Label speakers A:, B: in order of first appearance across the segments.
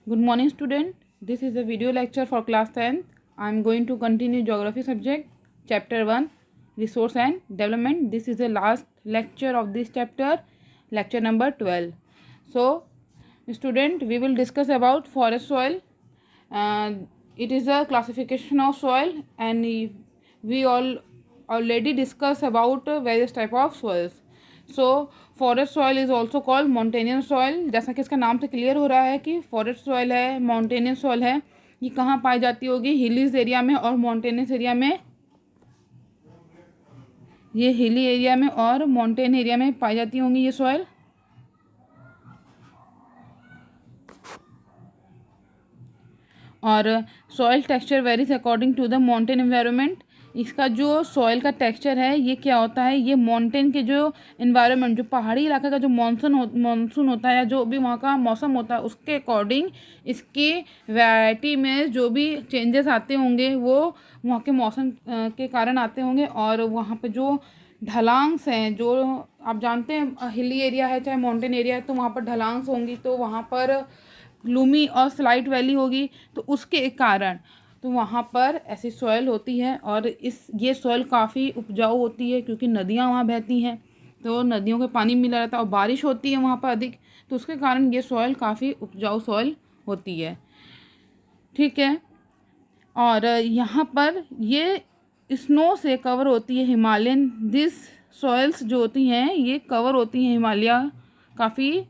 A: Good morning, student. This is a video lecture for class 10th. I am going to continue geography subject, chapter 1, resource and development. This is the last lecture of this chapter, lecture number 12. So, student, we will discuss about forest soil. It is a classification of soil, and we all already discussed about various type of soils. So forest soil is also called mountainous soil. जैसा कि इसका नाम से clear हो रहा है कि forest soil है, माउंटेनियस सॉइल है। ये कहाँ पाई जाती होगी? हिलीज एरिया में और माउंटेनियस एरिया में। ये हिली एरिया में और माउंटेन एरिया में पाई जाती होंगी ये सॉइल। और soil texture varies according to the mountain environment. इसका जो सॉइल का टेक्सचर है ये क्या होता है? ये माउंटेन के जो इन्वायरमेंट, जो पहाड़ी इलाके का जो मानसून होता है या जो भी वहाँ का मौसम होता है उसके अकॉर्डिंग इसकी वैरायटी में जो भी चेंजेस आते होंगे वो वहाँ के मौसम के कारण आते होंगे। और वहाँ पे जो ढलांस हैं, जो आप जानते हैं हिली एरिया है चाहे माउंटेन एरिया है, तो वहाँ पर ढलांस होंगी, तो वहाँ पर ग्लूमी और स्लाइट वैली होगी, तो उसके कारण तो वहाँ पर ऐसी सॉइल होती है। और ये सॉइल काफ़ी उपजाऊ होती है क्योंकि नदियाँ वहाँ बहती हैं, तो नदियों के पानी मिला रहता है और बारिश होती है वहाँ पर अधिक, तो उसके कारण ये सॉइल काफ़ी उपजाऊ सॉइल होती है। ठीक है। और यहाँ पर ये स्नो से कवर होती है, हिमालयन दिस सॉइल्स जो होती हैं ये कवर होती हैं हिमालय काफ़ी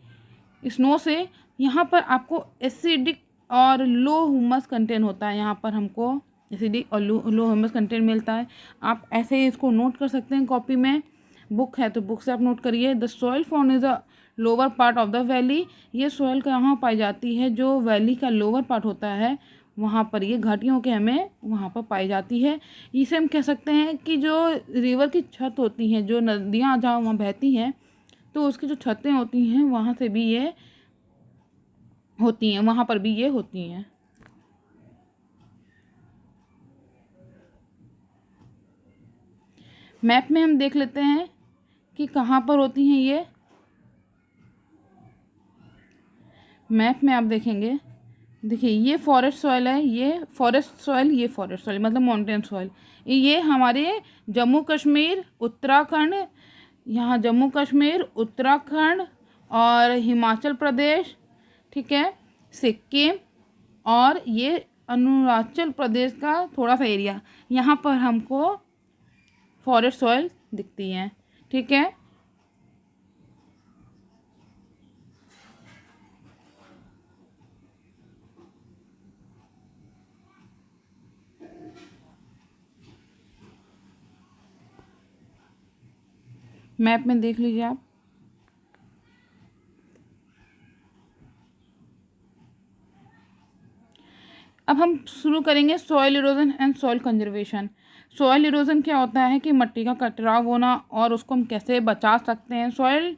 A: स्नो से। यहाँ पर आपको एसिडिक और लो ह्यूमस कंटेंट होता है, यहाँ पर हमको एसिडिक और लो ह्यूमस कंटेंट मिलता है। आप ऐसे ही इसको नोट कर सकते हैं कॉपी में, बुक है तो बुक से आप नोट करिए। The soil found is the lower part of the valley. ये सॉइल कहाँ पाई जाती है? जो वैली का लोअर पार्ट होता है वहाँ पर, ये घाटियों के हमें वहाँ पर पाई जाती है। इसे हम कह सकते हैं कि जो रिवर की छत होती हैं, जो नदियाँ जहाँ वहाँ बहती हैं, तो उसकी जो छतें होती हैं वहाँ से भी ये होती हैं, वहाँ पर भी ये होती हैं। मैप में हम देख लेते हैं कि कहाँ पर होती हैं ये। मैप में आप देखेंगे, देखिए ये फॉरेस्ट सॉइल है, ये फॉरेस्ट सॉइल, ये फॉरेस्ट सॉइल मतलब माउंटेन सॉइल। ये हमारे जम्मू कश्मीर, उत्तराखंड, यहाँ जम्मू कश्मीर, उत्तराखंड और हिमाचल प्रदेश, ठीक है, सिक्किम और ये अरुणाचल प्रदेश का थोड़ा सा एरिया, यहाँ पर हमको फॉरेस्ट सॉइल दिखती हैं। ठीक है। मैप में देख लीजिए आप। अब हम शुरू करेंगे soil erosion and soil conservation. Soil erosion क्या होता है कि मिट्टी का कटराव होना और उसको हम कैसे बचा सकते हैं। Soil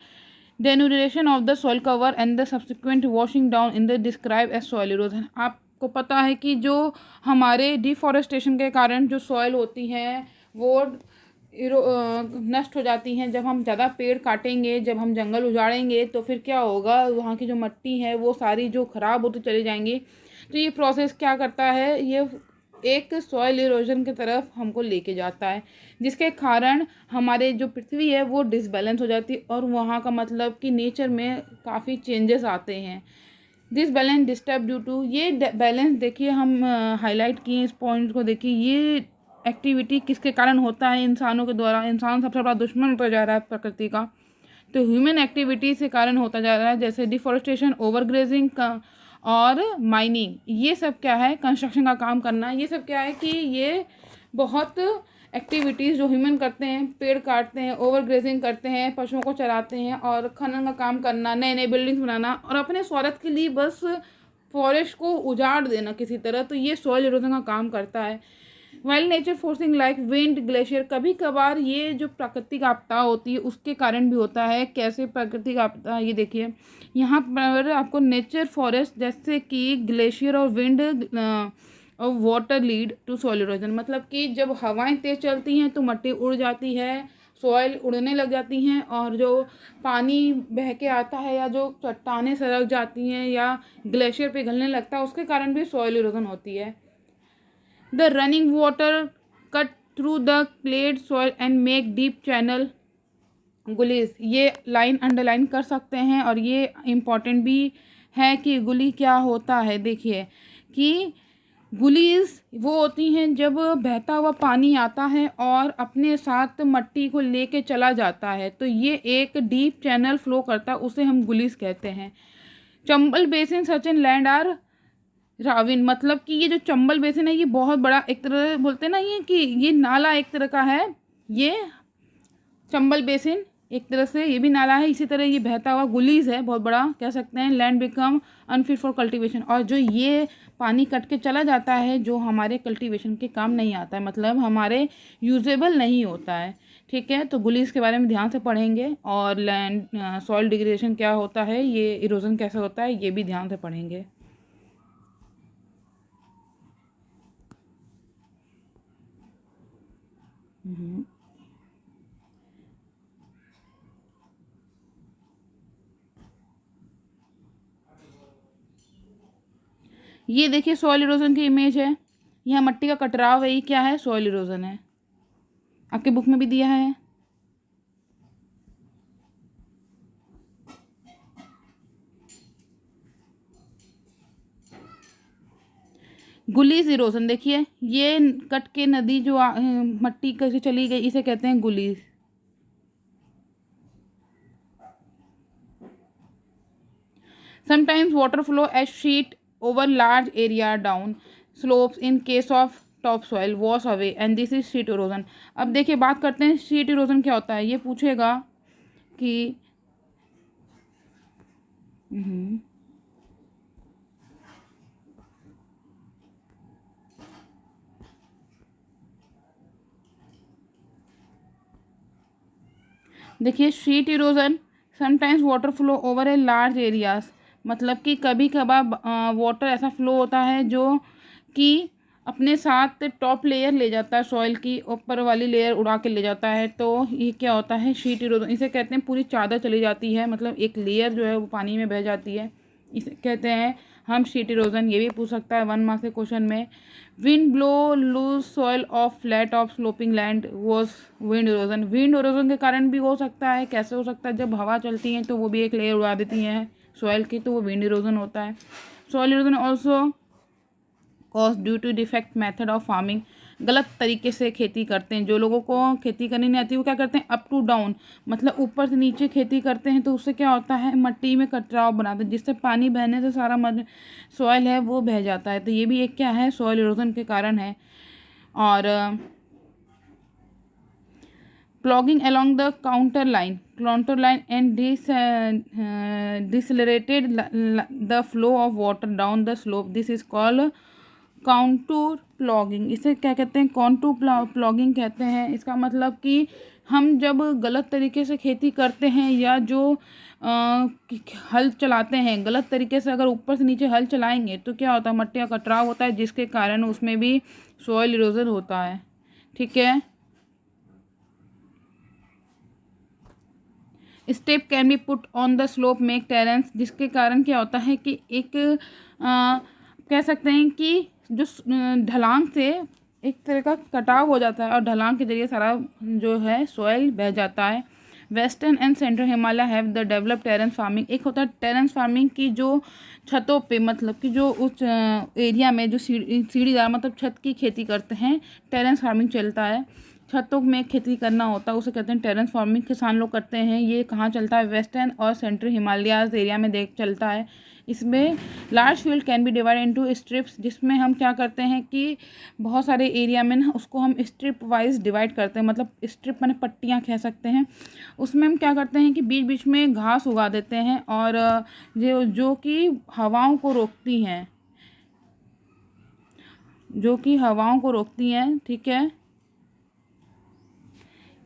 A: denudation of the soil cover and the subsequent washing down in the describe as soil erosion. आपको पता है कि जो हमारे डिफॉरेस्टेशन के कारण जो सॉइल होती हैं वो नष्ट हो जाती हैं। जब हम ज़्यादा पेड़ काटेंगे, जब हम जंगल उजाड़ेंगे, तो फिर क्या होगा, वहाँ की जो मिट्टी है वो सारी जो ख़राब होती चली जाएंगी। तो ये प्रोसेस क्या करता है, ये एक सॉइल इरोजन की तरफ हमको लेके जाता है, जिसके कारण हमारे जो पृथ्वी है वो डिसबैलेंस हो जाती है और वहाँ का मतलब कि नेचर में काफ़ी चेंजेस आते हैं। This balance disturb due to, ये बैलेंस देखिए हम हाईलाइट किए इस पॉइंट को। देखिए ये एक्टिविटी किसके कारण होता है? इंसानों के द्वारा। इंसान सबसे बड़ा दुश्मन होता जा रहा है प्रकृति का, तो ह्यूमन एक्टिविटी से कारण होता जा रहा है, जैसे डिफॉरेस्टेशन, ओवरग्रेजिंग का और माइनिंग। ये सब क्या है? कंस्ट्रक्शन का काम करना। ये सब क्या है कि ये बहुत एक्टिविटीज़ जो ह्यूमन करते हैं, पेड़ काटते हैं, ओवरग्रेजिंग करते हैं, पशुओं को चराते हैं और खनन का काम करना, नए नए बिल्डिंग्स बनाना और अपने स्वार्थ के लिए बस फॉरेस्ट को उजाड़ देना किसी तरह, तो ये सॉइल इरोजन का काम करता है। Wild nature forcing like wind, glacier, कभी कभार ये जो प्राकृतिक आपदा होती है उसके कारण भी होता है। कैसे प्राकृतिक आपदा? ये देखिए यहाँ पर आपको नेचर फॉरेस्ट जैसे कि ग्लेशियर और विंड और water lead to soil erosion, मतलब कि जब हवाएं तेज चलती हैं तो मिट्टी उड़ जाती है सॉइल उड़ने लग जाती हैं और जो पानी बह के आता है या जो चट्टानें सरक जाती हैं या ग्लेशियर पिघलने लगता है उसके कारण भी सॉइल इरोजन होती है। The running water cut through the clayed soil and make deep channel gullies. ये लाइन अंडरलाइन कर सकते हैं और ये इम्पॉर्टेंट भी है कि गुली क्या होता है। देखिए कि गुलीज वो होती हैं जब बहता हुआ पानी आता है और अपने साथ मट्टी को लेके चला जाता है तो ये एक डीप चैनल फ्लो करता है, उसे हम गुलीज कहते हैं। Chambal basin such an land are ravine, मतलब कि ये जो चंबल बेसिन है ये बहुत बड़ा, एक तरह बोलते हैं ना ये कि ये नाला एक तरह का है। ये चंबल बेसिन एक तरह से ये भी नाला है, इसी तरह ये बहता हुआ गुलीज है बहुत बड़ा, कह सकते हैं। Land become unfit for cultivation, और जो ये पानी कट के चला जाता है जो हमारे कल्टीवेशन के काम नहीं आता है, मतलब हमारे यूजेबल नहीं होता है। ठीक है, तो गुलीज के बारे में ध्यान से पढ़ेंगे और लैंड सॉइल डिग्रेडेशन क्या होता है, ये इरोजन कैसे होता है, ये भी ध्यान से पढ़ेंगे। ये देखिए सॉइल इरोजन की इमेज है, यहाँ मट्टी का कटराव है, ये क्या है, सॉइल इरोजन है, आपके बुक में भी दिया है। गुलीज इरोजन देखिए, ये कट के नदी जो मट्टी कैसे चली गई इसे कहते हैं गुलीज। Sometimes water flow as sheet over large area down slopes in case of topsoil wash away and this is sheet erosion। अब देखिए बात करते हैं sheet erosion क्या होता है, ये पूछेगा कि देखिए sheet erosion sometimes water flow over a large areas, मतलब कि कभी कभार वाटर ऐसा फ्लो होता है जो कि अपने साथ टॉप लेयर ले जाता है, सॉइल की ऊपर वाली लेयर उड़ा के ले जाता है, तो ये क्या होता है, शीट इरोजन। इसे कहते हैं पूरी चादर चली जाती है, मतलब एक लेयर जो है वो पानी में बह जाती है, इसे कहते हैं हम शीट इरोजन। ये भी पूछ सकता है 1 मार्क्स के क्वेश्चन में। Wind blow loose soil off flat of sloping land was wind erosion. Wind erosion के कारण भी हो सकता है, कैसे हो सकता है, जब हवा चलती है तो वो भी एक लेयर उड़ा देती हैं सॉइल की, तो वो विंड इरोजन होता है। Soil erosion also cause due to defect method of farming, गलत तरीके से खेती करते हैं, जो लोगों को खेती करनी नहीं आती वो क्या करते हैं, अप टू डाउन, मतलब ऊपर से नीचे खेती करते हैं, तो उससे क्या होता है मट्टी में कटराव बनाते हैं जिससे पानी बहने से सारा सॉइल है वो बह जाता है, तो ये भी एक क्या है, सॉइल इरोजन के कारण है। और plogging along the counter line and decelerated the flow of water down the slope, this is called contour ploughing. इसे क्या कहते हैं, कॉन्टूर प्लॉगिंग कहते हैं। इसका मतलब कि हम जब गलत तरीके से खेती करते हैं या जो हल चलाते हैं गलत तरीके से, अगर ऊपर से नीचे हल चलाएंगे तो क्या होता है, मट्टी का कटराव होता है जिसके कारण उसमें भी सॉइल इरोजन होता है। ठीक है, step can be put on the slope make terraces, जिसके कारण क्या होता है कि एक कह सकते हैं कि जो ढलान से एक तरह का कटाव हो जाता है और ढलान के जरिए सारा जो है सॉइल बह जाता है। Western and central Himalaya have the develop terraces farming, एक होता है टेरेंस फार्मिंग की जो छतों पे, मतलब कि जो उस एरिया में जो सीढ़ीदार मतलब छत की खेती करते हैं, टेरेंस फार्मिंग चलता है, छतों में खेती करना होता है, उसे कहते हैं टेरेंस फार्मिंग, किसान लोग करते हैं। ये कहाँ चलता है, वेस्टर्न और सेंट्रल हिमालयाज एरिया में चलता है। इसमें large field can be divide into strips, जिसमें हम क्या करते हैं कि बहुत सारे एरिया में ना उसको हम स्ट्रिप वाइज डिवाइड करते हैं, मतलब स्ट्रिप माने पट्टियाँ कह सकते हैं। उसमें हम क्या करते हैं कि बीच बीच में घास उगा देते हैं और जो कि हवाओं को रोकती हैं, जो कि हवाओं को रोकती हैं। ठीक है,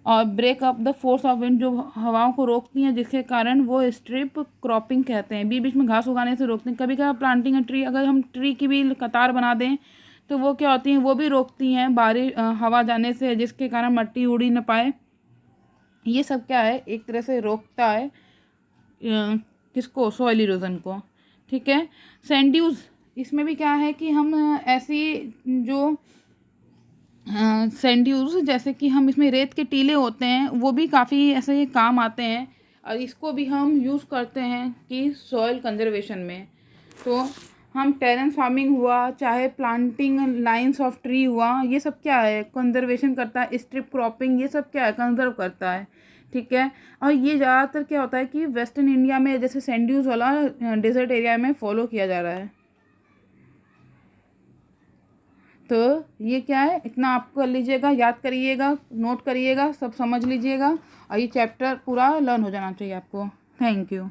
A: और break up the force of wind, जो हवाओं को रोकती हैं जिसके कारण वो स्ट्रिप क्रॉपिंग कहते हैं, बीच बीच में घास उगाने से रोकते हैं। कभी कभी प्लांटिंग है ट्री, अगर हम ट्री की भी कतार बना दें तो वो क्या होती हैं, वो भी रोकती हैं बारिश हवा जाने से, जिसके कारण मट्टी उड़ी न पाए। ये सब क्या है, एक तरह से रोकता है किसको, सॉइल इरोजन को। ठीक है। सैंड ड्यूज, इसमें भी क्या है कि हम ऐसी जो सैंड ड्यूज, जैसे कि हम इसमें रेत के टीले होते हैं, वो भी काफ़ी ऐसे काम आते हैं और इसको भी हम यूज़ करते हैं कि सॉइल कंजर्वेशन में। तो हम टेरेस फार्मिंग हुआ, चाहे प्लांटिंग लाइन्स ऑफ ट्री हुआ, ये सब क्या है, कंजर्वेशन करता है। स्ट्रिप क्रॉपिंग, ये सब क्या है, कंजर्व करता है। ठीक है। और ये ज़्यादातर क्या होता है कि वेस्टर्न इंडिया में, जैसे सैंड ड्यूज वाला डेजर्ट एरिया में फॉलो किया जा रहा है। तो ये क्या है, इतना आप कर लीजिएगा, याद करिएगा, नोट करिएगा, सब समझ लीजिएगा और ये चैप्टर पूरा लर्न हो जाना चाहिए आपको। Thank you.